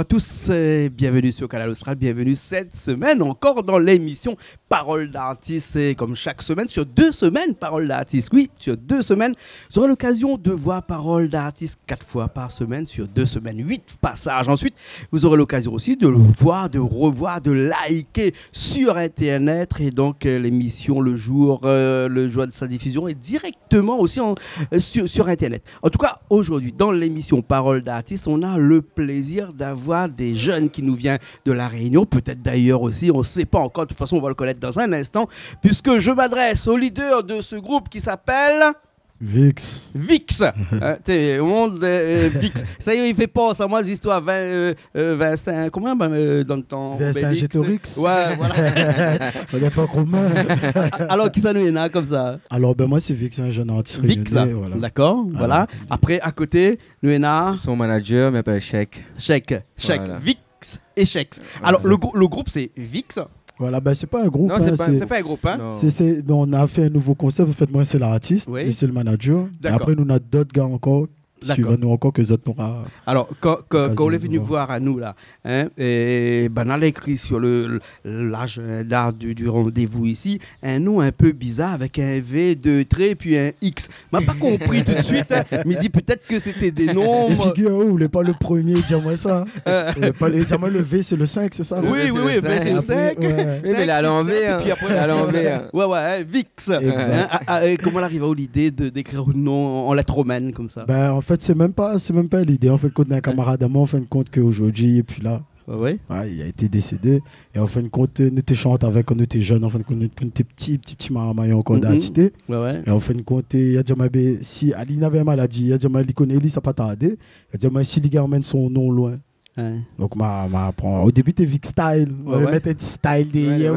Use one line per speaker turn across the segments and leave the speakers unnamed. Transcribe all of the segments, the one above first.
à tous, bienvenue sur Canal Austral, bienvenue cette semaine encore dans l'émission Paroles d'artistes. Et comme chaque semaine, sur 2 semaines, Paroles d'artistes. Oui, sur 2 semaines, vous aurez l'occasion de voir Paroles d'artistes 4 fois par semaine, sur 2 semaines, 8 passages. Ensuite, vous aurez l'occasion aussi de le voir, de revoir, de liker sur Internet. Et donc, l'émission, le jour de sa diffusion est directement aussi sur Internet. En tout cas, aujourd'hui, dans l'émission Paroles d'artistes, on a le plaisir d'avoir des jeunes qui nous viennent de La Réunion, peut-être d'ailleurs aussi, on ne sait pas encore, de toute façon on va le connaître dans un instant, puisque je m'adresse au leader de ce groupe qui s'appelle...
Vix.
Vix. Au monde Vix. Ça y est, il fait pas à moi, les histoires Vincent, comment dans le temps
Vincent Gétorix.
Ouais, voilà.
On n'est pas commun.
Alors, qui ça nous est là comme ça?
Alors, ben moi, c'est Vix, un jeune artiste.
Vix, voilà. D'accord, voilà. Après, à côté, nous est là.
Son manager m'appelle Chèque.
Chèque. Voilà. Vix et Chèque.
Voilà.
Alors, le groupe, c'est Vix.
Voilà, ben c'est pas un groupe.
Non, c'est pas un groupe. Hein.
Ben, on a fait un nouveau concept. En fait, moi, c'est l'artiste.
Oui.
Et c'est le manager. Et après, nous, on a d'autres gars encore. Suivant-nous encore que les autres n'aura.
Alors, quand on est venu voir à nous, là, hein, et ben, on a écrit sur l'agenda du rendez-vous ici, un nom un peu bizarre avec un V, 2 traits, puis un X. Je n'ai pas compris tout de suite. Hein. Je me dis peut-être que c'était des noms.
Et figure, vous voulez pas le premier, dis-moi ça. Dis-moi le V, c'est le 5, c'est ça?
Oui, le V, c'est le 5.
Ouais. Mais à l'envers.
Puis après, à l'envers. Ouais, Vix. Hein, comment on arrive à l'idée d'écrire un nom en lettres romaines comme ça?
Ben, en fait, c'est même pas l'idée. En fin de compte, d'un camarade à moi, en fin de compte, qu'aujourd'hui, et puis là, il a été décédé. Et en fin de compte, nous étions chantés avec quand nous étions jeunes, en fin de compte, nous étions petits maramaillons encore d'identité.
Ouais.
Et en fin de compte, il y a déjà si Ali avait une maladie, il y a déjà il connaît, ça pas tardé. Il y a déjà si les gars emmènent son nom loin. Ouais. Donc, au début, t'es Vic Style. On va mettre un style derrière.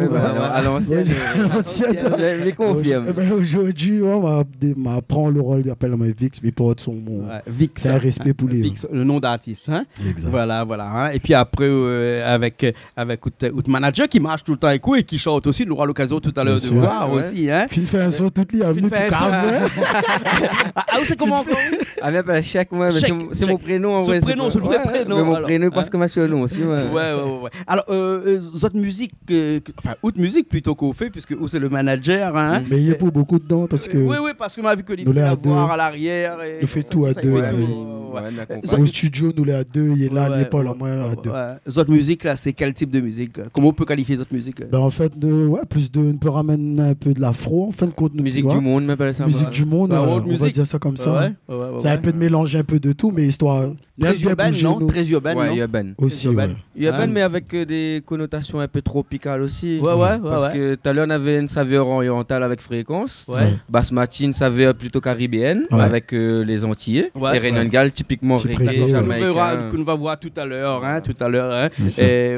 À l'ancienne. Je confirme.
Aujourd'hui, on m'apprend le rôle d'appel Vix, mais porte son nom.
Vix.
C'est un respect pour les.
Vix, le nom d'artiste. Hein?
Exact.
Voilà. Hein? Et puis après, avec le manager qui marche tout le temps avec vous et qui chante aussi, nous aura l'occasion tout à l'heure de voir aussi. Hein?
Puis il fait un son toute les avenues.
Ah, c'est comment encore?
Ah, mais pas Chèque, moi, c'est mon prénom.
C'est le vrai prénom.
Mon prénom parce que ma nom aussi.
Ouais. Alors, votre musique, autre musique plutôt qu'on fait, puisque c'est le manager. Hein?
Mais il y a pas beaucoup dedans parce que.
Oui, parce que m'a vu que les à voir à l'arrière.
Il fait tout à 2. Au studio, nous les à 2, il est là, il n'est pas là, moi à 2.
Votre musique, là, c'est quel type de musique? Comment on peut qualifier votre musique?
Ben, en fait, plus de. On peut ramener un peu de l'afro, en fin de compte.
Musique du monde, m'appelle ça.
Musique du monde, on va dire ça comme ça. C'est un peu de mélange, un peu de tout, mais histoire.
Très urbaine, non? Très urbaine, non?
Urbaine.
Aussi,
urbaine, mais avec des connotations un peu tropicales aussi.
Parce
que tout à l'heure, on avait une saveur orientale avec Fréquence. Basmati, une saveur plutôt caribéenne avec les Antillais. Et Renangal, typiquement reggae jamaïcain.
Que nous va voir tout à l'heure.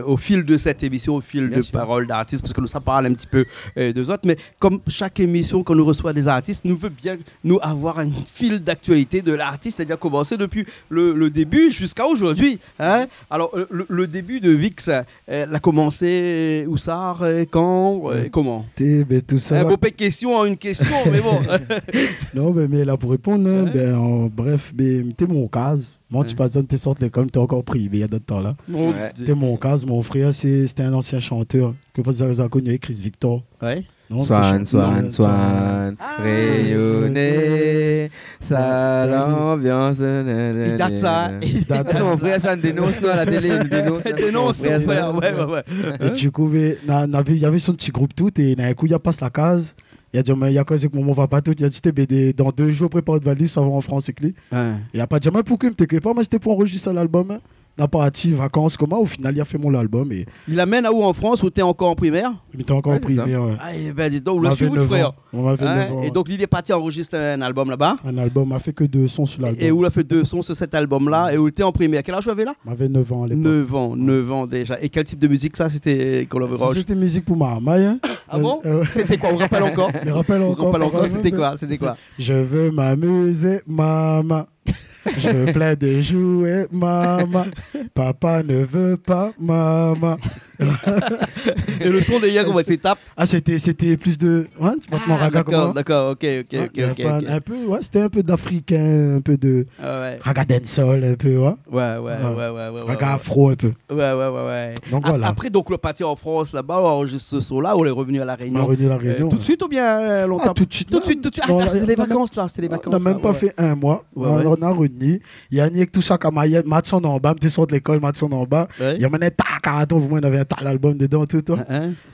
Au fil de cette émission, au fil de paroles d'artistes, parce que nous, ça parle un petit peu des autres. Mais comme chaque émission, quand nous reçoit des artistes, nous veut bien nous avoir un fil d'actualité de l'artiste, c'est-à-dire commencer depuis le début jusqu'à aujourd'hui. Hein? Alors, le début de Vix, elle a commencé où ça, quand, comment?
Tout ça.
Un beau peu de questions en une question, mais bon.
Non, mais là, pour répondre, bref, t'es mon cas. Moi, tu passes t'es sorti de l'école, t'es encore pris, mais il y a d'autres temps là. T'es mon cas, mon frère, c'était un ancien chanteur que vous avez connu, Chris Victor.
Ouais.
Swan, rayonner, ça l'ambiance.
Il date ça.
Mon frère, ça me dénonce nous à la télé.
Dénonce son frère, ouais.
Et du coup, il y avait son petit groupe tout, et d'un coup, il passe la case. Il a dit, il y a quoi, c'est que mon va pas tout. Il a dit, dans 2 jours, prépare votre valise, ça va en France, et il a pas dit, pourquoi tu ne pas, mais c'était pour enregistrer l'album. N'a pas parti vacances comment au final il a fait mon album et
il amène à où en France où t'es encore en primaire?
Il était encore en primaire.
Dis donc, le suivre frère. Et donc il est parti enregistrer un album là-bas.
Un album a fait que 2 sons sur l'album.
Et où il a fait 2 sons sur cet album là et où il était en primaire. Quel âge tu avais là?
J'avais 9 ans à l'époque.
9 ans déjà. Et quel type de musique ça c'était qu'on avait?
C'était musique pour ma maille.
Ah bon? C'était quoi? On rappelle encore? C'était quoi?
Je veux m'amuser maman. Je veux plein de jouets, maman. Papa ne veut pas, maman.
Et le son de hier, comment tu tapes?
Ah, c'était plus de. Ouais, tu vois, mon raga comment?
D'accord, ok.
Un peu, ouais, c'était un peu d'africain, un peu de. Raga dancehall, un peu, ouais.
Ouais.
Raga afro, un peu.
Ouais.
Donc voilà.
Après, donc, le parti en France, là-bas, on enregistre ce son-là, on est revenu à La Réunion.
On est revenu à La Réunion.
Tout de suite ou bien longtemps?
Tout de suite.
Ah, c'était les vacances, là.
On n'a même pas fait un mois. On a revenu. Il y a tout ça comme Matson en bas, tu sors de l'école, Matson en bas. Il y a maintenant Takaraton, vous avez un tal album dedans, tout.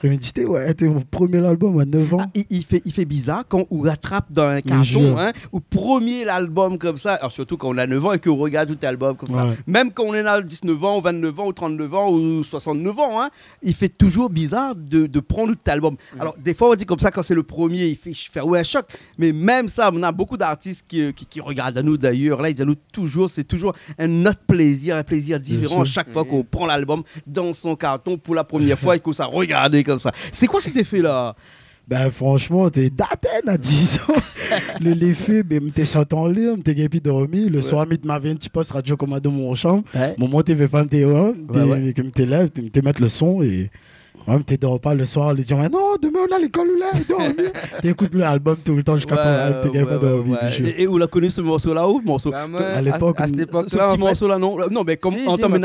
Je me dis, c'était mon premier album à 9 ans.
Il fait bizarre quand on rattrape dans un carton, ou premier l'album comme ça, alors surtout quand on a 9 ans et qu'on regarde tout l'album comme ça. Même quand on est à 19 ans, ou 29 ans, ou 39 ans, ou 69 ans, il fait toujours bizarre de prendre tout l'album. Alors, des fois, on dit comme ça, quand c'est le premier, il fait un choc. Mais même ça, on a beaucoup d'artistes qui regardent à nous d'ailleurs. Là, ils disent à nous toujours, c'est toujours un autre plaisir, un plaisir différent à chaque fois qu'on prend l'album dans son carton pour la première fois et qu'on s'est regardé comme ça. C'est quoi cet effet-là?
Ben franchement, t'es d'à peine à 10 ans. L'effet, ben, t'es sorti en lit, t'es bien dormi. Le soir, tu m'avais un petit poste radio commando dans mon chambre. Moment, t'es pas t'es lèves, t'es mettre le son et. Même t'es dors pas le soir, les gens disent non, demain on a l'école ou là, t'écoutes l'album tout le temps jusqu'à ton t'es pas dormi.
Et où l'a connu ce morceau-là ou morceau?
À l'époque,
à cette époque-là, ce petit morceau-là, non, mais comme en tant que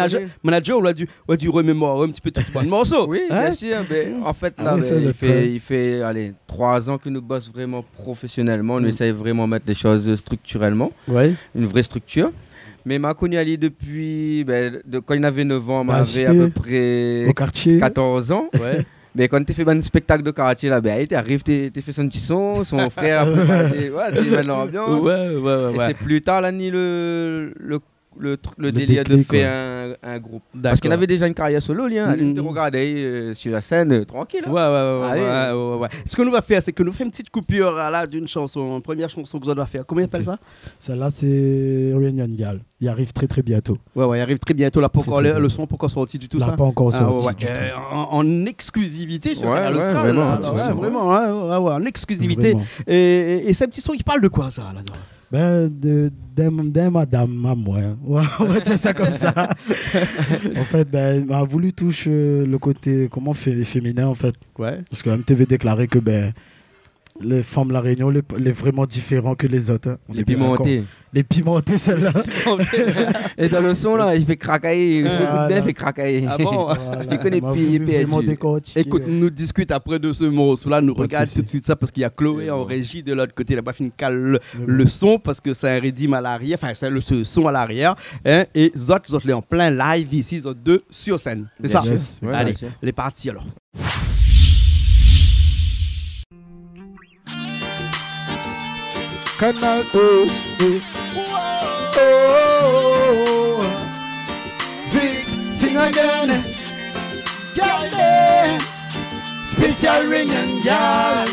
manager, on a dû remémorer un petit peu tout le morceau.
Oui, bien sûr. En fait, là, il fait 3 ans que nous bossons vraiment professionnellement. On essaye vraiment de mettre des choses structurellement, une vraie structure. Mais m'a connu Ali depuis quand il avait 9 ans, m'avait à peu près
au quartier.
14 ans. Mais quand tu fais un spectacle de quartier là, tu arrives, tu fais son petit son frère, tu vas dans l'ambiance. Et c'est plus tard là ni le délire de faire un groupe. Parce qu'il avait déjà une carrière solo, il te regardait sur la scène tranquille.
Ouais. Ce que nous va faire, c'est que nous faisons une petite coupure là d'une chanson, une première chanson que vous allez faire. Comment il appelle ça?
Celle-là, c'est Reunion Gal. Il arrive très très bientôt.
Il arrive très bientôt. Là, le son n'est pas encore sorti du tout, ça?
Pas encore sorti du tout.
En exclusivité sur Canal Austral. Vraiment, en exclusivité. Et ce petit son, il parle de quoi, ça, là-dedans?
D'un madame à moi. On va dire ça comme ça. En fait, il m'a voulu toucher le côté féminin, en fait. Parce que MTV déclarait que les femmes de la Réunion, les vraiment différents que les autres.
Les pimentés.
Les pimentés, celle-là.
Et dans le son, là, il fait craquer. Il fait craquer.
Ah bon?
Il connaît
Écoute, nous discutons après de ce morceau-là. Nous regardons tout de suite ça parce qu'il y a Chloé en régie de l'autre côté. Là-bas, il cale le son parce que c'est un rythme à l'arrière. Enfin, c'est le son à l'arrière. Et Zot est en plein live ici, Zot 2 sur scène. C'est ça? Allez, les parties alors.
Canal
Vix, sing again. Girl, special Reunion girl.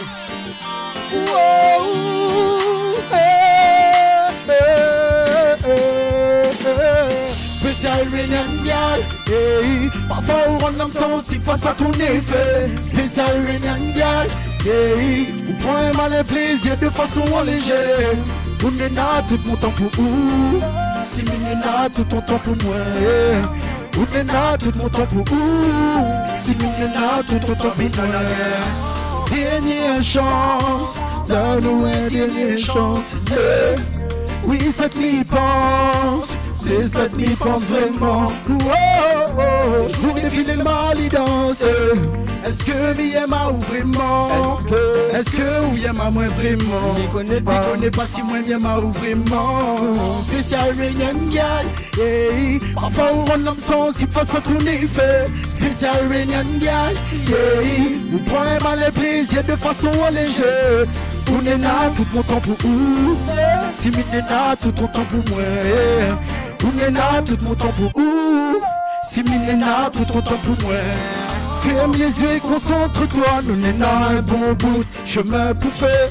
Special Reunion girl. Hey, parfois on rend l'homme sensible face à ton effet. Special Reunion girl. Hey, ou prend un malin plaisir de façon allégée. On est là tout mon temps pour vous. Si on est là tout ton temps pour moi. On est là tout mon temps pour vous. Si on est là tout ton temps pour moi. Dernière chance, donne-nous une dernière chance. Oui, ça te m'y pense. C'est ça que m'y pense vraiment. Je voudrais filer le mal y danse. Est-ce que m'y aime ou vraiment? Est-ce que ou y'aime moi vraiment? M'y connais pas si moi m'y aime ou vraiment. Spécial Reunion girl. Hey, parfois on rend l'homme sensible face à ton effet. Spécial Reunion girl. Hey, on prend un mal et plaisir de façon allégée. On est là tout mon temps pour vous. Si m'y est là tout ton temps pour moi. On est là tout mon temps pour vous. Si m'y est là tout ton temps pour moi. Ferme les yeux et concentre-toi. Nous n'est là un bon bout de chemin pour faire.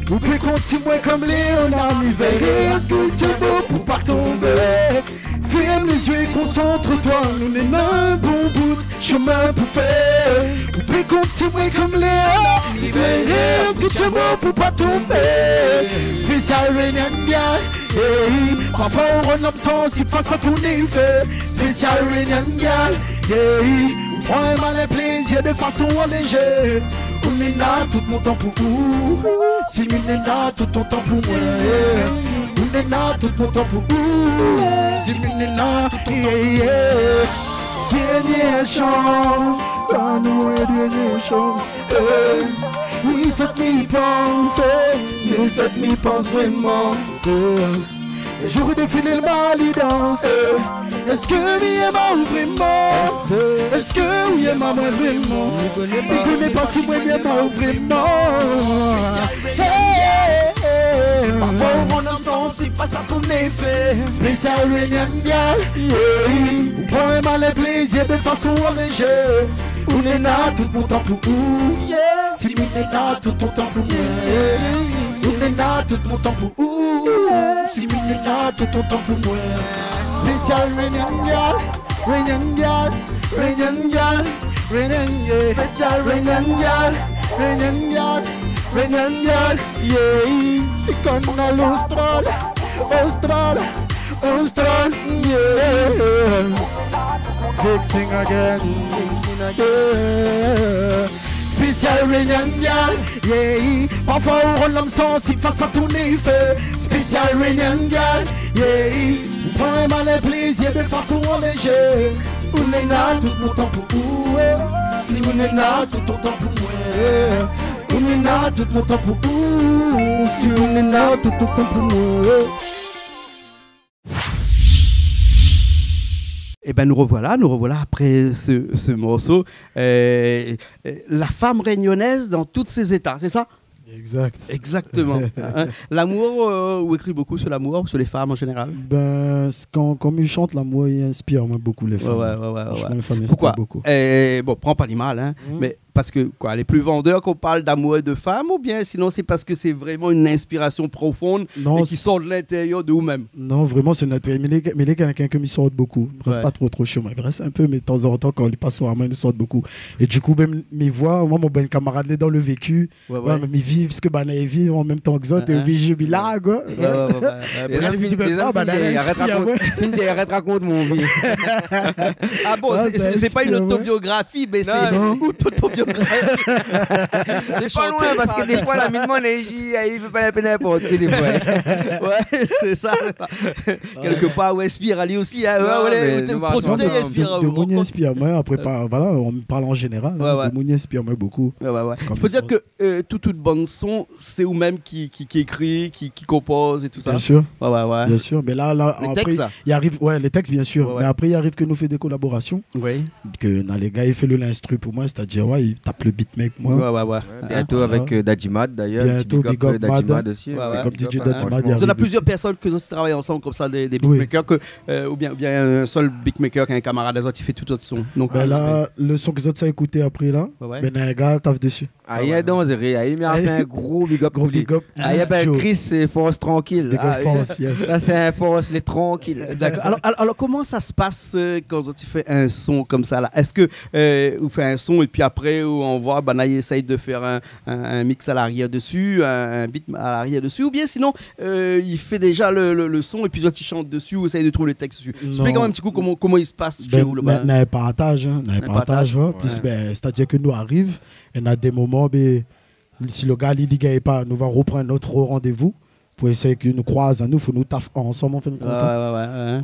Ou puis continue comme Léonard. M'y verrai est-ce que tu es beau pour pas tomber. Ferme les yeux et concentre-toi. Nous n'est là un bon bout de chemin pour faire. Ou puis continue comme Léonard. M'y verrai est-ce que tu es beau pour pas tomber. Spécial Reunion girl. Hey, parfois on rend l'homme sensible face à ton effet. Spécial Reunion girl. Hey, prends mal les plaisirs de façon allégée. On est là tout mon temps pour vous. Si on est là tout ton temps pour moi. On est là tout mon temps pour vous. Si on est là tout ton temps pour moi. Dernière chance, donne-nous une dernière chance. Oui, ça m'y pense, c'est ça m'y pense vraiment. J'aurais défilé le mal, il danse. Est-ce que oui, est mal vraiment? Est-ce que oui, est mal vraiment? Il connaît pas si moi, il est mal vraiment. Parfois, on a sensible face à ton effet. Spécial Reunion, ou prends mal les plaisirs de façon allégée. On est là tout mon temps pour vous. Si on est là tout ton temps pour moi. On est là tout mon temps pour vous. Si on est là tout ton temps pour moi. Spécial Reunion, Reunion, Reunion, Reunion, spécial Reunion, Reunion, Reunion, yeah. C'est comme à l'Austral, Austral, Austral, yeah. Big sing again, yeah. Spécial Reunion, yeah. Parfois on rend l'homme sensible face à ton effet. Spécial Reunion, yeah. On prend mal les plaisirs de façon allégée. On est là tout mon temps pour vous. Si on est là tout ton temps pour moi. On est là tout mon temps pour vous. Si on est là tout ton temps pour moi.
Et ben nous revoilà après ce morceau. La femme réunionnaise dans tous ses états, c'est ça?
Exact.
Exactement. L'amour, vous écrivez beaucoup sur l'amour, sur les femmes en général?
Ben, quand il chante, l'amour, il inspire beaucoup les femmes.
Ouais.
Les femmes
pourquoi
beaucoup.
Bon, prends pas l'image, hein, mais parce que quoi, les plus vendeurs qu'on parle d'amour et de femmes, ou bien sinon c'est parce que c'est vraiment une inspiration profonde et qui sort de l'intérieur de vous-même?
Non, vraiment, c'est notre pays. Mais il est quelqu'un qui me sort beaucoup. Il ne reste pas trop chez moi. Il reste un peu, mais de temps en temps, quand il passe sur la main, il nous sort beaucoup. Et du coup, même mes voix, moi, mon ben camarade est dans le vécu. Même ils vivent ce que ils vivent en même temps que ça. Et puis, je suis là, quoi.
Arrête raconte mon vie.
Ah bon, c'est pas une autobiographie, mais c'est une autobiographie.
C'est pas loin parce que des fois la mine mon il veut pas la peine n'importe quoi des fois.
Ouais, c'est ça. Quelque part où inspire Ali aussi. Produit inspire.
De Mouni inspire moi. Après voilà, on me parle en général. De Mouni inspire moi beaucoup.
Il faut dire que toute bande son, c'est vous-même qui écrit, qui compose et tout ça.
Bien sûr.
Bien
sûr. Mais là
les
après,
textes,
il arrive les textes bien sûr. Mais après il arrive que nous fait des collaborations. Que les gars il fait l'instru pour moi, c'est-à-dire il tape le beatmaker moi.
Bientôt avec Dadjimad d'ailleurs.
Bientôt big up
Dadjimad aussi.
Comme DJ Dadjimad.
Vous avez plusieurs personnes que vous travaillez ensemble comme ça, des beatmakers, ou bien un seul beatmaker qui est un camarade des autres, il fait tout autre son. Donc
là, le son que vous avez écouté après là, un gars tape dessus.
Il y a dans il m'a fait un gros big up pour lui. Il y a Chris, c'est Force Tranquille. Là c'est un Force les Tranquille.
D'accord. Alors comment ça se passe quand tu fais un son comme ça là? Est-ce que vous faites un son et puis après on voit il essaye de faire un mix à l'arrière dessus, un beat à l'arrière dessus, ou bien sinon il fait déjà le son et puis tu chantes dessus ou essaye de trouver le texte dessus? Explique-moi un petit coup comment il se passe chez vous là-bas.
On a un partage, c'est-à-dire que nous arrive, on a des moments, si le gars il dit qu'il n'y a pas, nous va reprendre notre rendez-vous pour essayer que nous croisons, il faut nous taffer ensemble, on fait une content.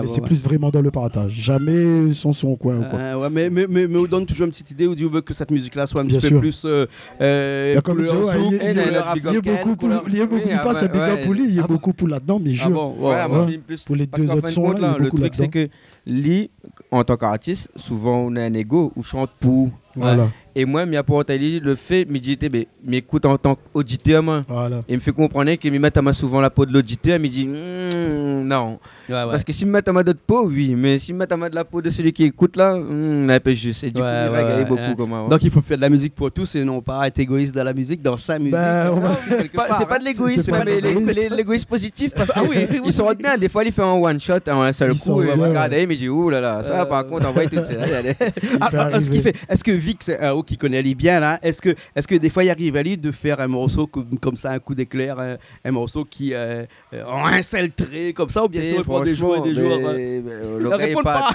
C'est plus vraiment dans le partage, jamais son coin ou quoi.
Mais on donne toujours une petite idée où Dieu veut que cette musique là soit un petit peu plus
il y a comme il y a beaucoup pas c'est big up pour lui, il y a beaucoup pour là-dedans, mais pour les deux autres sons là,
le truc c'est que lui en tant qu'artiste souvent on a un ego où chante pour et moi mi apporte le fait me dit m'écoute en tant qu'auditeur et me fait comprendre que me met souvent la peau de l'auditeur me dit non parce que si me met à ma de peau oui mais si me met à ma de la peau de celui qui écoute là un peu juste et du coup il va gagner beaucoup comme avant.
Donc il faut faire de la musique pour tous et non pas être égoïste dans la musique, dans sa musique.
C'est pas de l'égoïsme mais l'égoïsme positif parce que ils sont bien des fois il fait un one shot un seul coup et regarde il me dit ouh là là ça par contre on va tout ça.
Ce qui fait est-ce que Vic c'est OK qui connaît lui bien là, est-ce que des fois il arrive à lui de faire un morceau comme ça, un coup d'éclair, un morceau qui en un seul trait comme ça, ou bien sûr prend des joueurs et des joueurs. Ne répondent pas.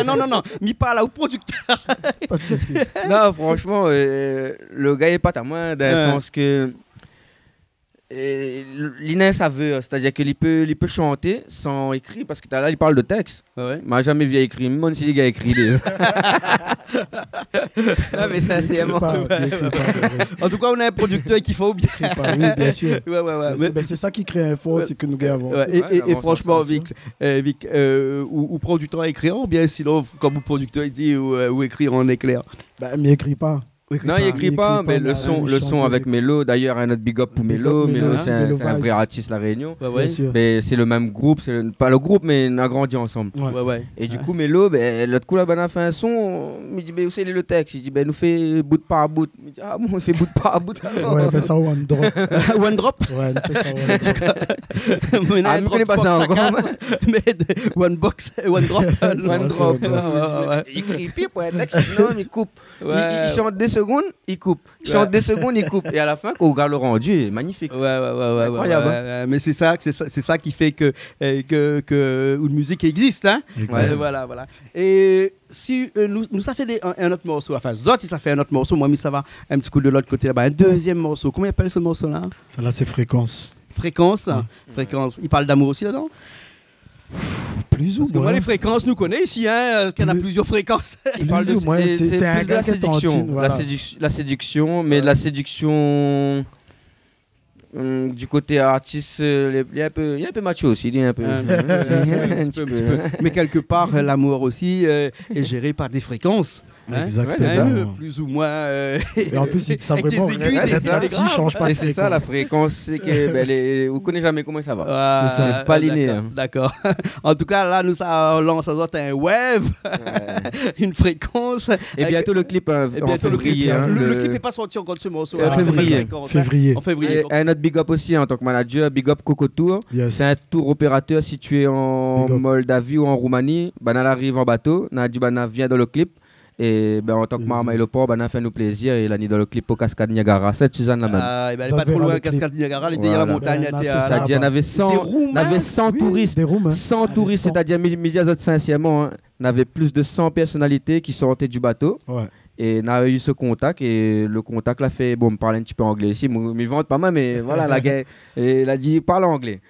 Non, mais pas là au producteur.
Pas de souci.
Non, franchement, le gars est pas à moi dans le sens que l'Inès veut, c'est-à-dire qu'il peut chanter sans écrit, parce que là il parle de texte.
Ouais.
Il m'a jamais vu écrire, même si les gars écrivent. Non, mais ça c'est bon.
En tout cas, on a un producteur qui fait bien.
Oui, bien sûr.
Ouais.
Mais c'est ça qui crée un fond, c'est que nous gagnons avancé.
Et franchement, Vic, ou prend du temps à écrire, ou bien sinon, comme le producteur il dit, ou écrire en éclair.
Bah, mais écrit pas.
Non, il écrit pas, mais le son avec Mélo, d'ailleurs, un autre big up pour Mélo. Mélo, c'est un vrai artiste, La Réunion. Mais c'est le même groupe, pas le groupe, mais on a grandi ensemble. Et du coup, Mélo, l'autre coup, là, on a fait un son. Il me dit, où c'est le texte? Il dit, nous fait bout par bout. Il me dit, ah bon, on fait bout par bout.
Ouais, on fait ça one drop.
One drop?
Ouais, on fait ça one drop.
Mais on connaît pas ça encore. Mais one box, one drop. One drop.
Il écrit pire pour un texte, sinon il coupe. Il chante des secondes, il coupe. Il chante des secondes, il coupe. Et à la fin, quand on regarde le rendu, c'est magnifique.
Ouais. Mais c'est ça qui fait que une musique existe, hein. Voilà. Et si nous ça fait un autre morceau, enfin Zot, si ça fait un autre morceau, moi ça va un petit coup de l'autre côté là-bas, un deuxième morceau. Comment il appelle ce morceau-là?
Ça là, c'est Fréquence.
Fréquence. Il parle d'amour aussi là-dedans?
Plus ou moins.
Parce que moi, les fréquences, nous connaissons ici, hein, qu'il y en a plusieurs fréquences.
Il parle de
moins, c'est un gars qui est séduction.
Voilà. La séduction, mais de la séduction du côté artiste, il y a un peu macho aussi. Il y a un peu.
Un petit peu. Mais quelque part, l'amour aussi est géré par des fréquences.
Exactement.
Plus ou moins.
Et en plus, ça vraiment
ne change pas de fréquence. C'est ça la fréquence, c'est que vous ne connaissez jamais comment ça va. C'est pas linéaire.
D'accord. En tout cas, là, nous lance un wave, une fréquence.
Et bientôt le clip en février.
Le clip n'est pas sorti encore de ce morceau.
C'est en février.
En février.
Un autre big up aussi en tant que manager, big up Coco Tour. C'est un tour opérateur situé en Moldavie ou en Roumanie. Banal arrive en bateau. Nadjibana vient dans le clip. Et en tant que Marma et le port, on a fait nous plaisir. Et il a mis dans le clip au Cascade Niagara. C'est Suzanne là-bas.
Elle n'est pas trop loin, Cascade Niagara. Elle était à la montagne.
C'est-à-dire, on avait 100 touristes. 100 touristes, c'est-à-dire, Médias sincèrement, on avait plus de 100 personnalités qui sortaient du bateau. Et on a eu ce contact. Et le contact l'a fait, me parler un petit peu anglais ici. Il vente pas mal, mais voilà, la gars, il a dit parle anglais.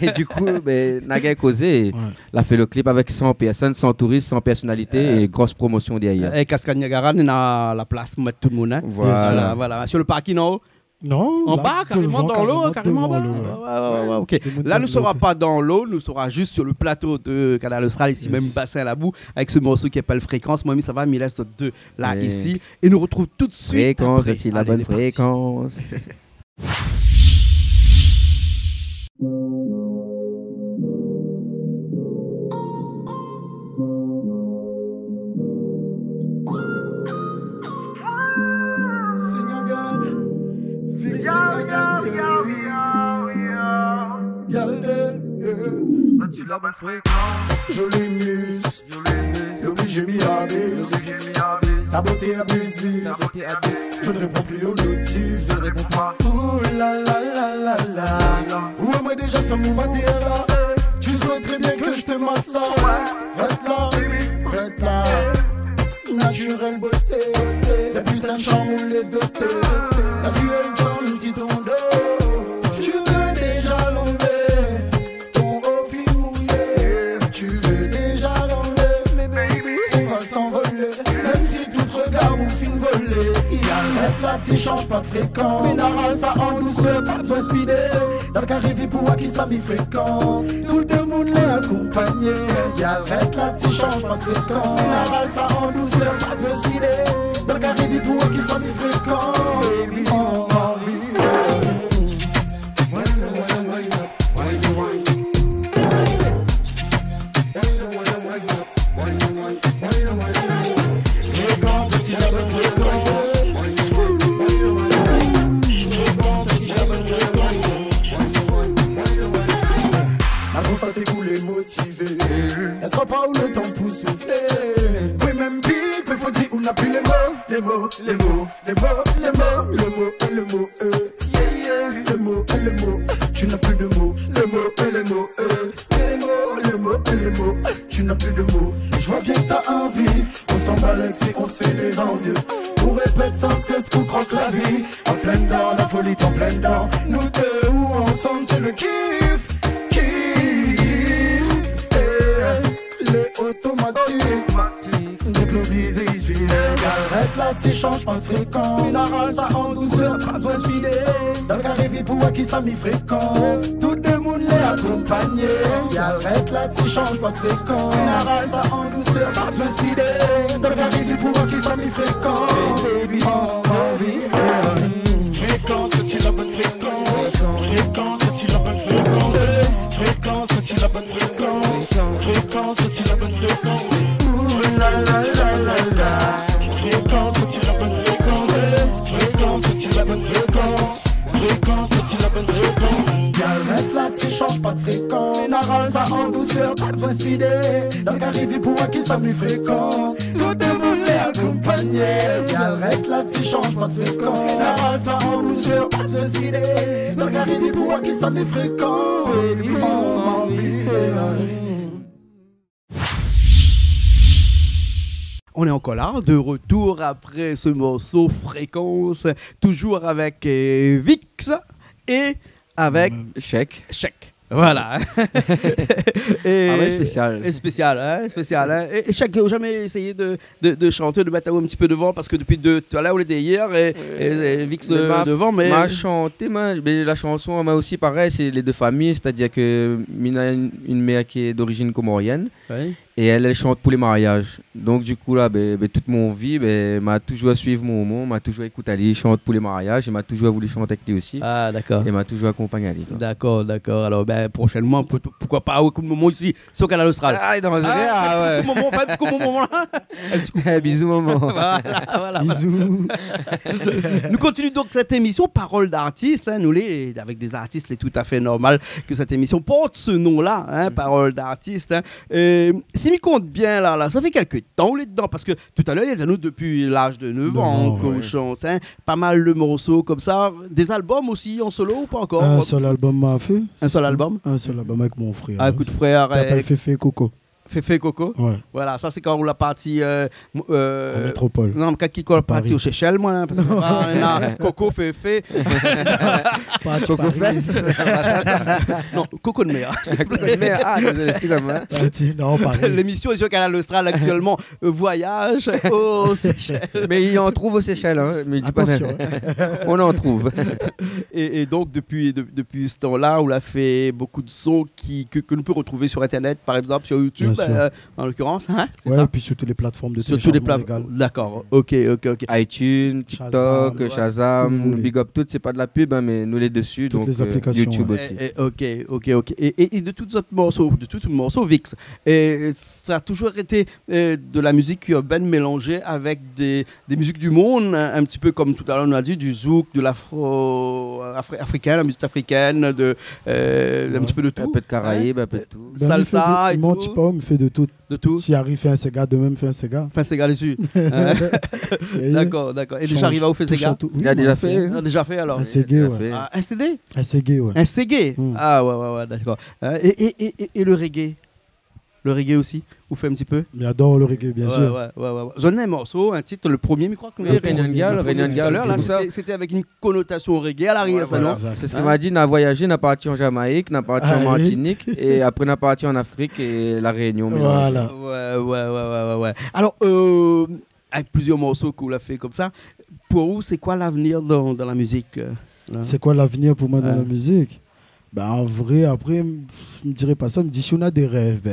Et du coup, la gars a causé. Il a fait le clip avec 100 personnes, 100 touristes, 100 personnalités et grosse promotion derrière.
Et Cascade Niagara, on a la place pour mettre tout le monde. Hein. Voilà. Sur le parking en haut.
Non,
en bas, carrément dans l'eau, carrément en bas. Ok. Là, nous ne serons pas dans l'eau, nous serons juste sur le plateau de Canal Austral, ici même bassin à la boue, avec ce morceau qui s'appelle Fréquence. Moi, ça va, il reste 2 là, ici. Et nous retrouve tout de suite.
Fréquence, c'est la bonne fréquence.
Jolie muse, l'obligé m'y abuse. Ta beauté abusive, je ne réponds plus aux notifs. Ouh la la la la la. Où am-I déjà sans mon matière là? Tu sais très bien que je te m'attends. Reste là, naturelle beauté. Des putains de charme ou les dotés. La sueur comme si ton dos. Tu veux déjà l'enlever. Ton haut fil mouillé. Tu veux déjà l'enlever. On va s'envoler. Même si tout regard ou film volé. Il arrête là, tu changes pas de fréquence. Minéral ça en douceur, pas besoin speeder. Dans le carré pour qui ça m'y fréquente. Tout le monde l'est accompagné. Il arrête là, tu changes pas de fréquence. Minéral ça en douceur, pas besoin speeder. Dans le carré pour qui ça m'y fréquente. Baby, on va vivre. Est-ce pas où le temps pour souffler? Oui, même pire, qu'il faut dire, on n'a plus les mots. les mots, les mots, les mots, les mots, le mot et le mot, le mot et le mot, tu n'as plus de mots, le mot et le mot, les mots, le mot et le mot, tu n'as plus de mots. Je vois bien que t'as envie, on s'emballe si on se fait des envieux. On répète sans cesse qu'on croque la vie, en pleine dent, la folie en pleine dent. Nous deux ou ensemble c'est le kiff, les automatiques, déglobisé ici. Arrête là, tu changes pas de fréquence. Une arale ça en douceur, pas besoin de speeder. Dans le carré vie pour qui ça m'y fréquent. Tout le monde les accompagné. Arrête là, tu changes pas de fréquence. Une arale ça en douceur, pas besoin de speeder. Dans le carré vie pour qui ça m'y fréquent. Baby, envie. Fréquence, c'est la bonne fréquence. Fréquence, c'est la bonne fréquence. Fréquence, c'est la bonne fréquence. Fréquence, c'est la bonne fréquence. La la la la la. Fréquence, c'est la bonne fréquence. Fréquence, c'est la bonne fréquence. Fréquence, c'est la bonne fréquence. Arrête là, tu changes pas de fréquence. Narral ça en douceur, pas besoin de speeder. Dans le carré pour qui ça m'y fréquent. Tout le monde les accompagné. Arrête là, tu changes pas de fréquence. Narral ça en douceur, pas besoin de speeder. Dans le carré pour qui ça m'y fréquent. Baby, mon envie.
On est encore là, de retour après ce morceau Fréquence, toujours avec Vix et avec
Chèque.
Voilà.
Spécial.
Spécial. Et Chèque, vous jamais essayé de chanter, de mettre un petit peu devant, parce que depuis tout à l'heure, on était hier, et Vix devant, mais...
M'a chanté, mais la chanson, moi aussi, pareil, c'est les deux familles, c'est-à-dire que Mina a une mère qui est d'origine comorienne, ouais. Et elle chante pour les mariages. Donc du coup, là, toute mon vie, m'a toujours suivi mon moment, m'a toujours écouté Ali, chante pour les mariages, et m'a toujours voulu chanter avec lui aussi.
Ah, d'accord.
Et m'a toujours accompagné Ali.
D'accord. Alors, prochainement, pourquoi pas, au coup de moment ici, c'est au Canal Austral.
Ah, dans ouais.
Un petit coup de moment là.
Bisous, maman.
Voilà.
Bisous.
Nous continuons donc cette émission Parole d'artiste, nous avec des artistes, c'est tout à fait normal que cette émission porte ce nom-là, Parole d'artiste. Si m'y compte bien là, ça fait quelques temps on est dedans, parce que tout à l'heure il y a nous depuis l'âge de 9 ans qu'on chante, pas mal de morceaux comme ça, des albums aussi en solo ou pas encore?
Un seul album m'a fait.
Un seul album
avec mon frère.
Un coup de frère.
T'appelles Féfé Coco.
Féfé Coco.
Ouais.
Voilà, ça c'est quand on l'a parti
en métropole.
Non, mais quand on l'a parti au Seychelles, moi. Parce que, Coco Féfé.
Coco Féfé.
Non, Coco de mer.
Coco de mer. Ah, désolé, excusez-moi.
Non, pareil.
L'émission est sur Canal Austral actuellement. Voyage aux Seychelles.
Mais il en trouve aux Seychelles, hein. Mais
attention.
On en trouve.
Et donc, depuis ce temps-là, on a fait beaucoup de sons que nous pouvons retrouver sur Internet, par exemple, sur YouTube. En l'occurrence,
c'est ça. Et puis sur toutes les plateformes de téléchargement légal.
D'accord, ok.
iTunes, TikTok, Shazam, Big Up, tout, c'est pas de la pub, mais nous les dessus,
toutes
donc
les applications,
YouTube aussi.
Ok. Et de tous autres morceaux, Vix, ça a toujours été de la musique urbaine mélangée avec des musiques du monde, un petit peu comme tout à l'heure on a dit, du zouk, de l'afro-africain, la musique africaine, un petit peu de tout.
Un peu de Caraïbes, un peu de tout.
Salsa.
Il ne pas, il me fait de tout. Si Harry fait un Sega, demain fait un Sega.
Fait un Sega dessus. D'accord. Et déjà arrivé à vous faire Sega.
Il a déjà fait.
Il a déjà fait alors.
Un CD, ouais.
Un CD.
Un CD, ouais.
Un CD. Ah ouais, d'accord. Et le reggae. Le reggae aussi, vous faites un petit peu?
J'adore le reggae, bien sûr.
Ouais. J'en ai un morceau, un titre, le premier, je crois que c'était avec une connotation reggae à l'arrière, ça, non?
C'est ce qu'il m'a dit, on a voyagé, on a parti en Jamaïque, on a parti en Martinique, et après on a parti en Afrique et la Réunion.
Voilà.
Ouais. Alors, avec plusieurs morceaux qu'on a fait comme ça, pour vous, c'est quoi l'avenir dans la musique?
C'est quoi l'avenir pour moi dans la musique? En vrai, après, je ne dirais pas ça. Je me dis, si on a des rêves,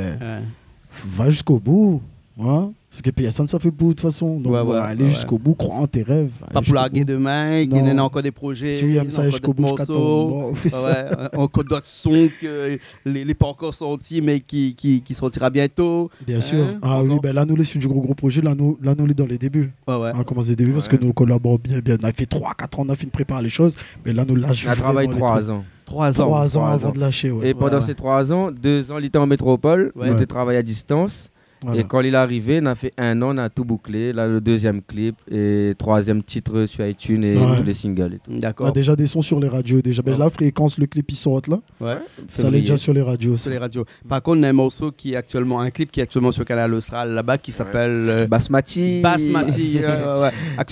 va jusqu'au bout. Hein? Parce que personne ça fait pour de toute façon. Donc, aller jusqu'au bout, croire en tes rêves.
Pas pour larguer demain, il y en a encore des projets.
Si oui, ça jusqu'au bout,
encore d'autres sons que les pas encore sortis, mais qui sortira bientôt.
Bien sûr. Oui, là, nous, les sur du gros projet, là, nous, on est dans les débuts. On commence les débuts parce que nous collaborons bien. On a fait 3-4 ans, on a fini de préparer les choses. Mais là, nous lâchons.
On a travaillé 3 ans.
3 ans avant de lâcher.
Et pendant ces 3 ans, 2 ans, il était en métropole, on était travaillé à distance. Voilà. Et quand il est arrivé, on a fait 1 an, on a tout bouclé. Là, le 2e clip et 3e titre sur iTunes et tous les singles. Et tout.
D'accord. On a déjà des sons sur les radios. Déjà. Ben, la fréquence, le clip, il sort là.
Ouais.
Ça l'est déjà sur les radios.
Sur les radios. Par contre, on a un morceau qui est actuellement, un clip qui est actuellement sur Canal Austral là-bas qui s'appelle
Basmati.
Basmati.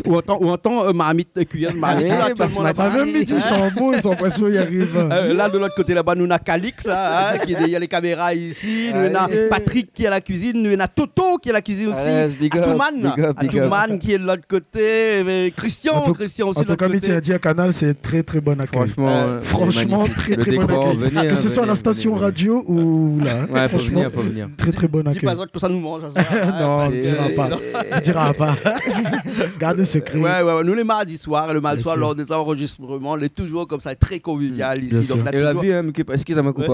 Ou entend Marmite cuillère Marmite.
Même Midi Chambon, ils sont presque y arrivent.
Là, de l'autre côté là-bas, nous avons Calix, il y a les caméras ici. Nous avons Patrick qui est à la cuisine. Nous avons Toto qui est à la cuisine aussi. Atouman qui est de l'autre côté. Christian aussi de l'autre côté.
En tout cas, Midi a dit à Canal, c'est très très bon accueil. Franchement, très très bon accueil. Que ce soit à la station radio ou là.
Ouais, faut venir.
Très très bon accueil.
Dis pas que ça nous mange.
Non, il ne dira pas. Gardez secret.
Ouais. Nous, les mardis soirs, le mardi soir, lors des enregistrements, on est toujours comme ça, très convivial ici. Donc,
et on a vu, excusez-moi, nous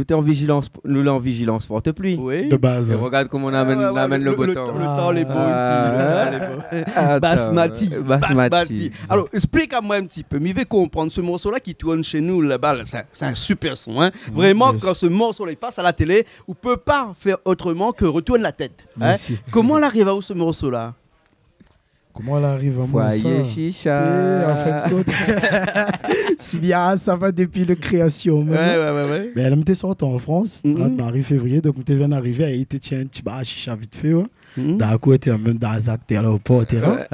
sommes en vigilance forte pluie.
De base.
Et regarde comment on amène le beau temps.
Le temps est beau ici. Basmati. Alors, explique-moi un petit peu. Mais je vais comprendre ce morceau-là qui tourne chez nous là-bas. C'est un super son. Hein. Vraiment, quand ce morceau-là passe à la télé, on ne peut pas faire autrement que retourner la tête. Hein. Comment on arrive à où ce morceau-là?
Comment elle arrive à moi ça?
Foyer chicha.
En fait, Sylvia, ça va depuis la création.
Ouais.
Mais elle m'était sortie en France, en février, donc elle vient d'arriver, elle était tiens un petit bar chicha vite fait. D'un coup, elle était même dans Zach, t'es là au port, t'es là.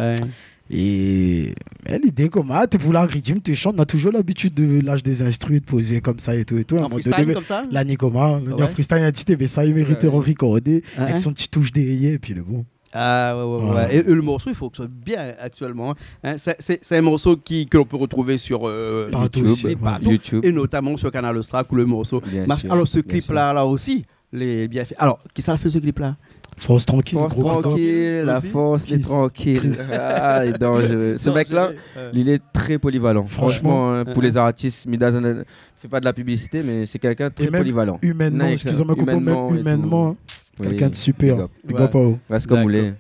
Et l'idée comment tu pour la rythme tu chantes, on a toujours l'habitude de l'âge des instrus de poser comme ça et tout
en freestyle comme ça
la Nicoma en freestyle un petit mais ça il méritait de recorder avec son petit touche derrière et puis le bon.
Ouais. Et le morceau, il faut que ce soit bien actuellement. Hein. C'est un morceau que l'on peut retrouver sur YouTube, et notamment sur Canal Austral où le morceau marche. Alors ce clip-là aussi, les bien fait. Alors, qui ça a fait ce clip-là?
Force tranquille,
la force est tranquille. Il est dangereux. Ce mec-là, il est très polyvalent. Franchement, pour les artistes, Midas ne fait pas de la publicité, mais c'est quelqu'un de très polyvalent.
Humainement, excusez-moi, humainement. Quelqu'un de super.
Reste comme moulé.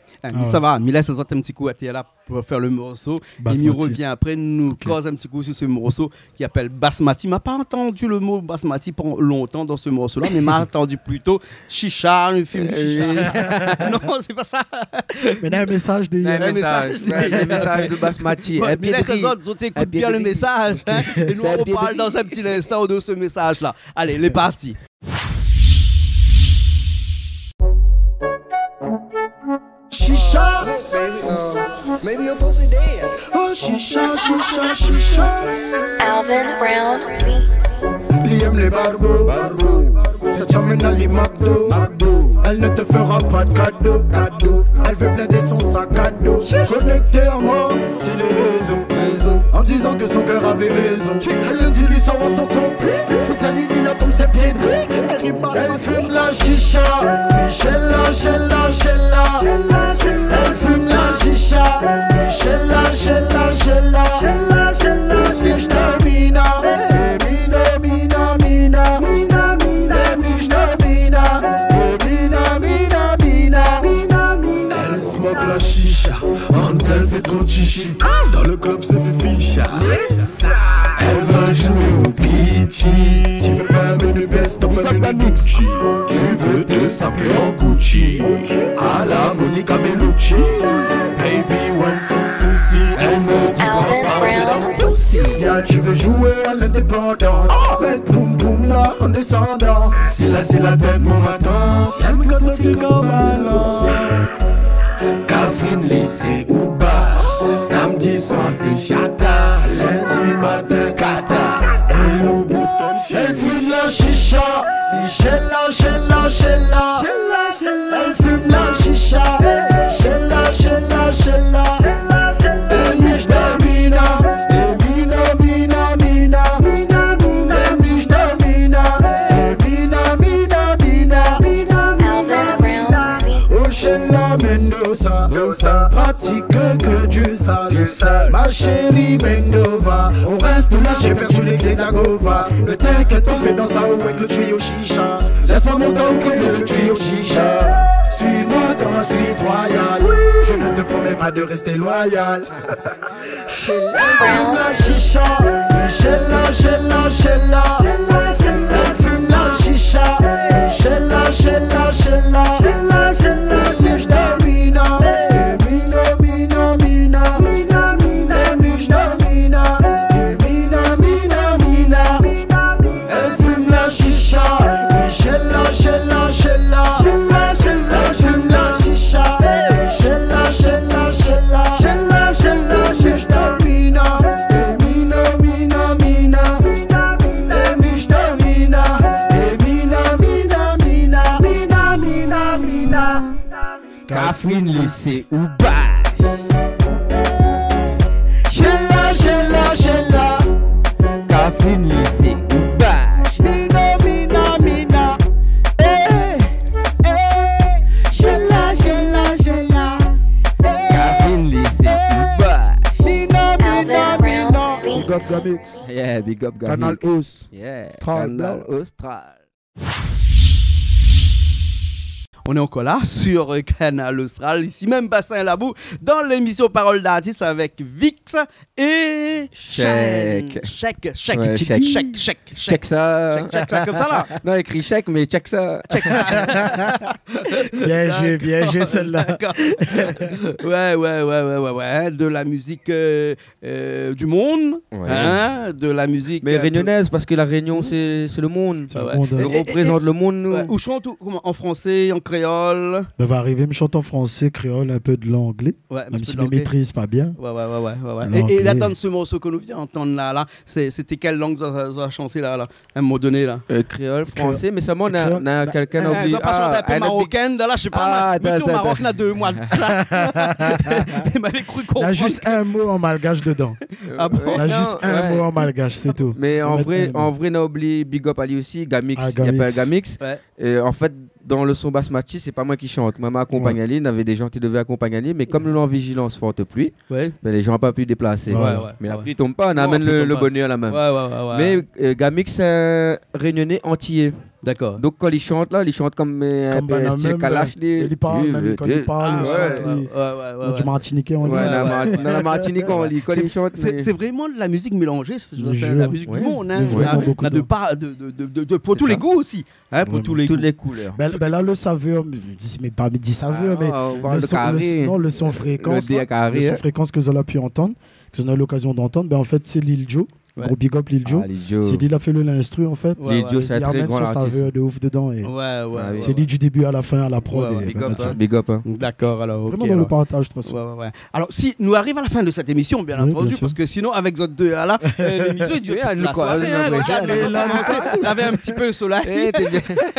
Ça va, Mila se saute un petit coup à là pour faire le morceau. Et il revient après, nous cause un petit coup sur ce morceau qui appelle Basmati. Je n'ai pas entendu le mot Basmati pendant longtemps dans ce morceau-là, mais m'a entendu plutôt Chicha, le film de Chicha. Non, c'est pas ça.
Mais il y a un message de
Basmati.
Mila se saute, écoute bien le message. Et nous, on parle dans un petit instant de ce message-là. Allez, les parties.
Shisha, maybe your pussy dead. Oh, shisha.
Alvin Brown Beats.
Liam les barbeaux, ça t'emmène à les McDo. Elle ne te fera pas de cadeau. Elle veut blinder son sac à dos. Connecté à moi, c'est les réseaux. En disant que son cœur avait raison. Elle utilise son compte. Toute sa ligne, il tombe ses pieds. Elle fume la chicha. Michella. Elle fume la chicha. Michella. Elle smoke la chicha. Ansel fait trop de chichi. Dans le club c'est fait ficha. Elle va jouer au pitchy. Tu veux pas un menu best, t'en fais un Gucci. Tu veux te saper en Gucci. À la Monica Bellucci. Baby one sans souci. Elle veut du passe dans mon pussy. Y'a tu veux jouer à l'indépendant. Mettre boum boum là en descendant. C'est la tête mon matin. Si elle me cote tu comme balance. Catherine lycée ou bar. Samedi soir c'est chata. Lundi matin kata. Elle fume la chicha. Michella. Elle fume la chicha. Michella. Elle miche d'amina. Mina. Elle miche d'amina. Mina.
Alvin Brown Beats.
Oshella Mendoza. Pratique que du sale. Ma chérie Bendova. On reste là, j'ai perdu les clés d'Agova. Ne t'inquiète, on fait dans sa roue avec le tuyau chicha. Laisse-moi mon temps que le tuyau chicha. Suis-moi dans la suite royale. Je ne te promets pas de rester loyal. La chicha. Michella. Elle fume la chicha. Shella, Shella, Shella, Shella, Shella, Mr. Mina, Mina, Mina, Mina, Mina, Mina, Mr. Mina, Mina, Mina, Mina, elle fume la chicha, Shella, Shella, Shella, Shella, Shella, elle fume la chicha, Shella, Shella, Shella, Shella, Shella, Mr. Mina, Mina, Mina, Mina, Mr. Mina, Mina, Mina, Mina,
Catherine lycée ou bâche.
Shella, Shella, Shella,
Catherine lycée ou bâche.
Mina, Mina, Mina, eh, eh, Shella, Shella, Shella,
Catherine lycée ou bâche.
Mina, Mina,
Alvin Brown
Mina.
Big up
Beats.
Gamix.
Yeah, big up Gamix.
Canal Os.
Yeah,
Tral,
Canal
blanc.
Austral.
On est encore là sur Canal Austral, ici même Bassin Labou, dans l'émission Parole d'artiste avec Vix et
Chèque.
Chèque,
Ouais,
chèque,
chèque.
chèque,
Check ça.
check ça comme ça là.
Non, écrit chèque, mais check ça.
Bien joué celle-là.
D'accord. Ouais. De la musique du monde,
Ouais.
hein, de la musique.
Mais réunionnaise, parce que la Réunion, c'est le monde.
C'est le
ouais.
monde, hein.
On représente le monde, nous.
Ouais. Ou chante en français, en créole.
Ben, va arriver, me chante en français, créole, un peu de l'anglais.
Ouais, un
Même
petit
si
peu
je ne
d'anglais.
maîtrise pas bien.
Ouais.
L'anglais.
Et là, dans ce morceau que nous venons d'entendre là, c'était quelle langue vous avez chanté là, à un moment donné là?
Créole, français, mais seulement on
Créole.
a quelqu'un
Ils
oublié.
ont pas chanté un peu marocaine, là, je sais pas.
Ah,
Mais
attends,
au Maroc,
attends.
on a 2 mois de ça. Il m'avait cru
Il y a
comprendre.
juste un mot en malgache dedans.
Ah bon?
Il y a juste un mot en malgache, c'est tout.
Mais
On
en
va
vrai,
mettre un mot.
on a oublié Big Up Ali aussi, Gamix.
Ah,
Il y a pas
Gamix.
Gamix.
Ouais.
Et en fait, dans le son basmati, c'est pas moi qui chante. Maman accompagne Ali, il y avait des gens qui devaient accompagner Ali, mais comme nous en vigilance forte pluie,
Ouais.
ben, les gens n'ont pas pu déplacer.
Ouais,
Mais la
ouais.
pluie tombe pas, on
Non,
amène
la pluie
le
tombe pas.
bonheur là même.
Ouais.
Mais Gamix, c'est un réunionnais entier.
D'accord.
Donc quand il chante là, il chante comme un
Comme
peu
Banana
style
même,
Kalash.
il parle, même quand il parle,
Ah,
il
ouais.
sent du Martiniquais, on
Ouais,
dit.
dans la Martinique, on lit. Quand il chante,
C'est vraiment de la musique mélangée, c'est
Je
la
jure.
musique
Ouais.
du monde. Hein.
Il y a vraiment beaucoup
On a pour
C'est
tous les
ça.
goûts aussi. Hein, pour
Vraiment.
tous les
toutes
goûts.
les couleurs.
Ben là, le saveur, mais pas dit saveur, mais
on parle
le
de
son,
carré.
non, le son fréquence,
Le dé à
là,
carré,
le son
hein.
fréquence que vous avez pu entendre, que vous avez eu l'occasion d'entendre, ben en fait c'est Lil Joe,
Ouais.
gros big up Lil Joe.
Ah, les Joe.
C'est lui qui a fait l'instru en fait.
Ouais,
Les Joe,
Il
c'est un très
amène
grand
son
artiste.
saveur de ouf dedans et
Ouais.
Ah oui.
c'est lui du début à la fin à la prod.
Ouais,
et
Big
ben,
up,
naturel.
hein. Big up. Hein.
D'accord, alors. ok,
Vraiment dans
alors.
le partage de toute façon.
Ouais. Alors, si nous arrivons à la fin de cette émission, bien
Oui,
entendu,
bien sûr.
parce que sinon, avec Zot 2 là, l'émission est dure
Oui,
toute
elle
la
nous croit,
soirée.
elle
Hein,
nous
regarde,
croit.
là, il avait un petit peu soleil.
Eh,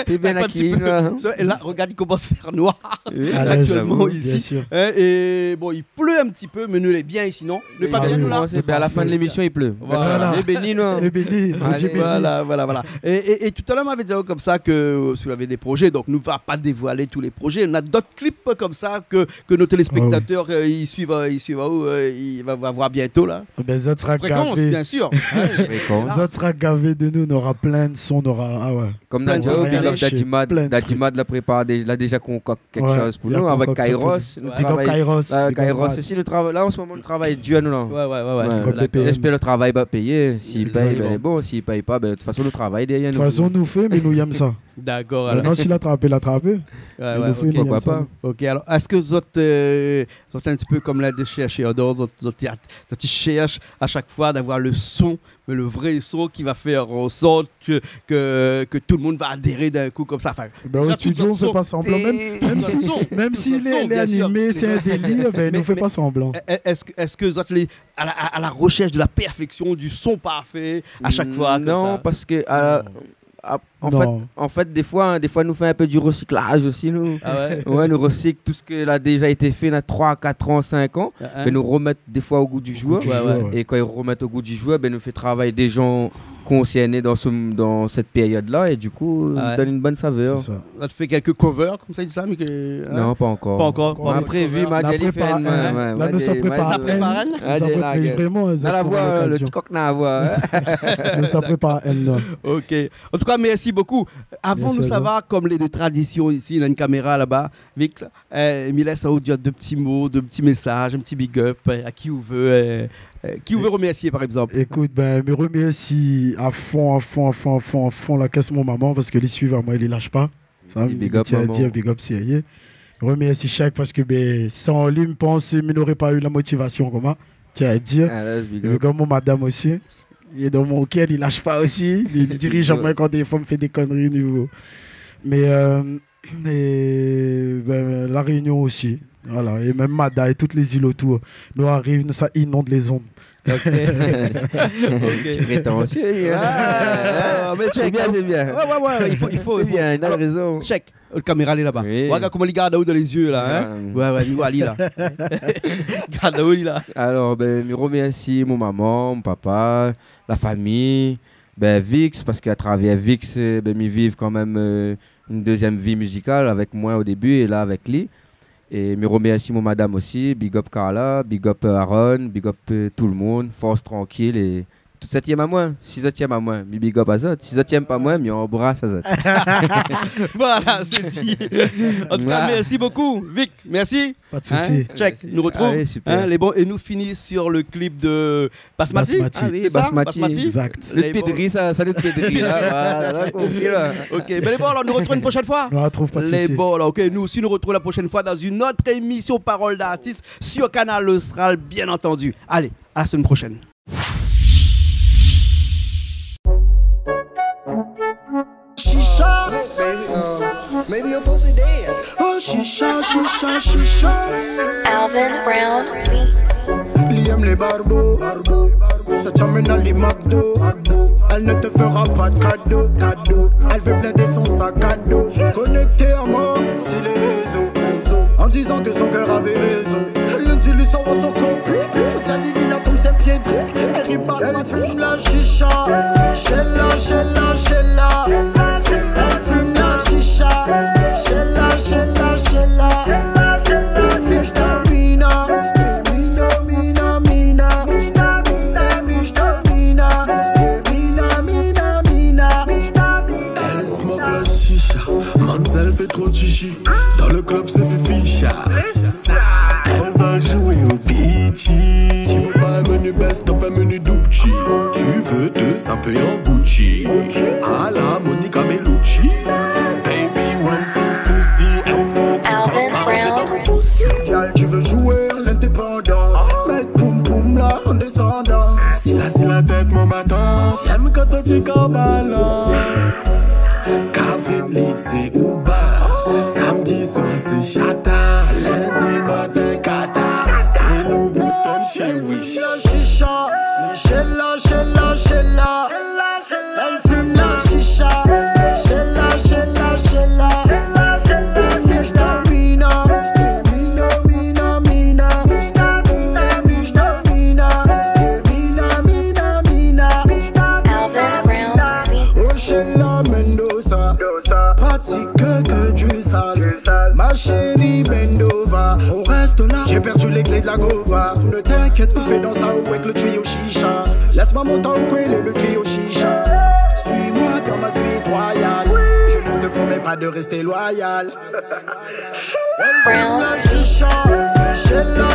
t'es bien
Un petit
acquis,
peu.
là.
Et là, regarde, il commence à faire noir.
Oui,
À l'aise,
actuellement,
bien
ici.
sûr.
Hein, et bon, il pleut un petit peu, mais nous, il est bien ici, non? Ne pas
Ah
bien
oui.
nous là.
Ben, à la fin de l'émission, il pleut.
Voilà.
Les bénis, non.
Et béni,
Allez,
Dieu béni.
Voilà. Et tout à l'heure, on m'avait dit comme ça que si vous avez des projets, donc nous ne va pas dévoiler tous les projets. On a d'autres clips comme ça que nos téléspectateurs ils suivent où ils vont voir bientôt là.
Ben Zot sera
Fréquence,
gavé.
bien sûr.
Fréquence.
Zot sera gavé de nous, on aura plein de sons, on aura. Ah ouais.
Comme
Plein de
Nadia,
choses
Big
à
Up
lâcher,
Dadimad.
plein de
Dadimad l'a préparé, l'a déjà concocté quelque
Ouais,
chose pour
il a
nous. Avec
concocté
Kairos.
ça
nous
Ouais.
Big up
travaillons-
Kairos.
Là,
big up
Kairos
Brad.
aussi, là en ce moment, le travail dû à nous là.
Ouais.
Comme BPM.
J'espère le travail va payer. S'il paye,
Exactement.
ben bon. S'il paye pas, ben de toute façon, le travail derrière
De
nous.
toute façon, nous fait, mais nous aimons ça.
D'accord. Alors.
Maintenant, s'il a attrapé,
Ouais,
nous fait,
ok.
nous
pourquoi
aimons ça.
pas.
Ok, alors est-ce que vous êtes un petit peu comme la chercher vous cherchez à chaque fois d'avoir le son, mais le vrai son qui va faire en sorte que tout le monde va adhérer d'un coup comme ça. Enfin,
Ben, au
déjà,
studio, on
tout
fait
son-
pas semblant. Même s'il
Son,
est
bien sûr.
animé, c'est un délire, ben,
Mais-
nous fait
mais-
pas semblant.
Est-ce que vous êtes à la recherche de la perfection, du son parfait à chaque fois comme
Non,
ça?
parce que
Non.
en fait, des fois, nous fait un peu du recyclage aussi, nous.
Ah ouais?
Ouais, nous recycle tout ce qui a déjà été fait dans 3, 4 ans, 5 ans.
Hein?
Mais nous remettre des fois au goût du joueur.
Du
Ouais,
joueur,
ouais.
ouais.
Et quand ils remettent au goût du joueur, ben, nous fait travailler des gens concernés dans cette période-là. Et du coup,
Ah ouais.
nous donne une bonne saveur.
C'est ça.
Là, tu fais quelques covers comme ça, il dit ça, mais que. hein?
Non, pas encore.
Pas encore.
Encore
On a
des
prévu,
covers.
m'a
La
dit, elle fait
prépare-
une-
là,
ouais,
nous sommes
des-
préparés.
Ça prépare un?
Ah,
Ça
des
prépare
lagues.
vraiment.
Dans la voix, le petit coq dans la voix.
Nous sommes préparés.
Ok. En tout cas, merci beaucoup. Avant
Merci
de
à
savoir, comme les deux traditions ici, il y a une caméra là-bas, Vix, Mila Saoud, deux petits mots, deux petits messages, un petit big up à qui vous veut. Qui vous veut remercier, par exemple?
Écoute, ben, me remercie à fond la caisse mon maman parce que les suivent à moi, ils les lâchent pas.
Big up, maman.
Big up, sérieux. Remercie chaque parce que sans lui, je pense qu'il n'aurait pas eu la motivation. Comment tiens à dire. Big up, mon madame aussi. Il est dans mon cœur, il lâche pas aussi. Il dirige en main quand des fois me fait des conneries niveau. Mais la Réunion aussi. Voilà. Et même Mada et toutes les îles autour. Nous arrivons, ça inonde les ondes.
Ok. Tu prétentieux.
Mais check.
C'est bien.
Ouais, il faut.
C'est bien, il a raison.
Check. Le caméra est là-bas.
Oui.
Regarde comment il garde dans les yeux là. Hein? Ouais, nous Ali là. Garde où il là.
Alors, je remercie mon maman, mon papa, la famille, Vix, parce qu'à travers Vix, ils vivent quand même une deuxième vie musicale avec moi au début et là avec lui. Et je remercie mon madame aussi, big up Carla, big up Aaron, big up tout le monde, force tranquille et tout ça tient à moi, si ça tient à moi, big up à ça, si ça tient pas à moi, mais on embrasse à ça.
Voilà, c'est dit. En tout cas, merci beaucoup, Vic, merci.
Pas de soucis.
Check, nous retrouve.
Allez, super.
Les bons, et nous finissons sur le clip de Basmati.
Basmati.
Ah oui,
Basmati.
Exact.
Le pédri, ça le pédri là, voilà, compris là.
Ok, mais les bons, alors nous retrouvons une prochaine fois.
On retrouve pas de
Les
soucis.
bons, alors, ok, nous aussi nous retrouvons la prochaine fois dans une autre émission Parole d'artiste sur Canal Austral, bien entendu. Allez, à la semaine prochaine.
Shisha, maybe your pussy dead. Oh, shisha.
Alvin Brown Beats.
Liam les barbeaux, ça t'emmène à les McDo. Elle ne te fera pas de cadeau. Elle veut blinder son sac à dos. Connecté à moi, c'est les réseaux. En disant que son cœur avait raison. Elle utilise son copie. T'as dit il a comme ses pieds droits. Elle ripasse ma fume la chicha. Sheila. Elle fume la chicha. Sheila. Elle smoke la chicha. Mansell fait trop de chichi. Dans le club c'est ficha. Elle va jouer au beachy. Tu veux pas un menu best of un menu Dupchi. Tu veux te saper en Gucci. À la Monica Bellucci. Baby one sans souci.
Alvin Brown.
Girl, tu veux jouer l'indépendant. Mettre poum là en descendant. Si la tête mon matin. J'aime quand on dit qu'en balance. Café, lycée ou bar. Samedi soir c'est chata. Lundi matin cata. Et le bouton chez Wish. La chicha, Sheila. Elle fume la chicha. Sheila.
Alvin Brown Beats.
Sheila Mendoza, pratique que du sale. Ma chérie Bendova, on reste là. J'ai perdu les clés de la Gova. Ne t'inquiète pas, fais dans ça avec le tuyau chicha. Laisse-moi monter au coin le tuyau chicha. Suis-moi dans ma suite royale. Je ne te promets pas de rester loyal. Elle fume la chicha, Sheila.